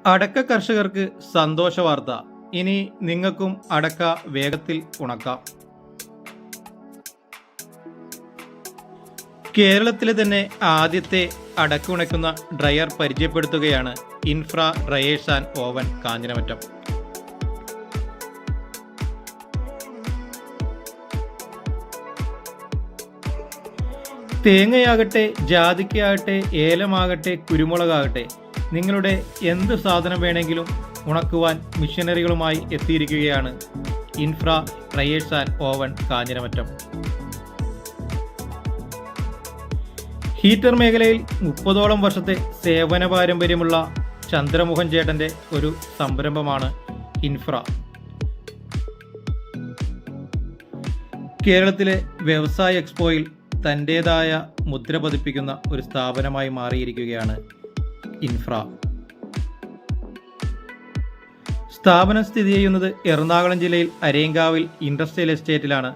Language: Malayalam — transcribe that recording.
അടക്ക കർഷകർക്ക് സന്തോഷ വാർത്ത. ഇനി നിങ്ങൾക്കും അടക്ക വേഗത്തിൽ ഉണക്കാം. കേരളത്തിലെ തന്നെ ആദ്യത്തെ അടക്ക ഉണക്കുന്ന ഡ്രയർ പരിചയപ്പെടുത്തുകയാണ് infra dryers and oven Kanjiramattom. തേങ്ങയാകട്ടെ, ജാതിക്കയാകട്ടെ, ഏലമാകട്ടെ, കുരുമുളകാകട്ടെ, നിങ്ങളുടെ എന്ത് സാധനം വേണമെങ്കിലും ഉണക്കുവാൻ മിഷനറികളുമായി എത്തിയിരിക്കുകയാണ് infra dryers and oven Kanjiramattom. Heater മേഖലയിൽ 30ഓളം വർഷത്തെ സേവന പാരമ്പര്യമുള്ള ചന്ദ്രമോഹൻ ചേട്ടൻ്റെ ഒരു സംരംഭമാണ് ഇൻഫ്ര. കേരളത്തിലെ വ്യവസായ എക്സ്പോയിൽ തൻ്റേതായ മുദ്ര പതിപ്പിക്കുന്ന ഒരു സ്ഥാപനമായി മാറിയിരിക്കുകയാണ് ഇൻഫ്ര. സ്ഥാപനം സ്ഥിതി ചെയ്യുന്നത് എറണാകുളം ജില്ലയിൽ അരയങ്കാവിൽ ഇൻഡസ്ട്രിയൽ എസ്റ്റേറ്റിലാണ്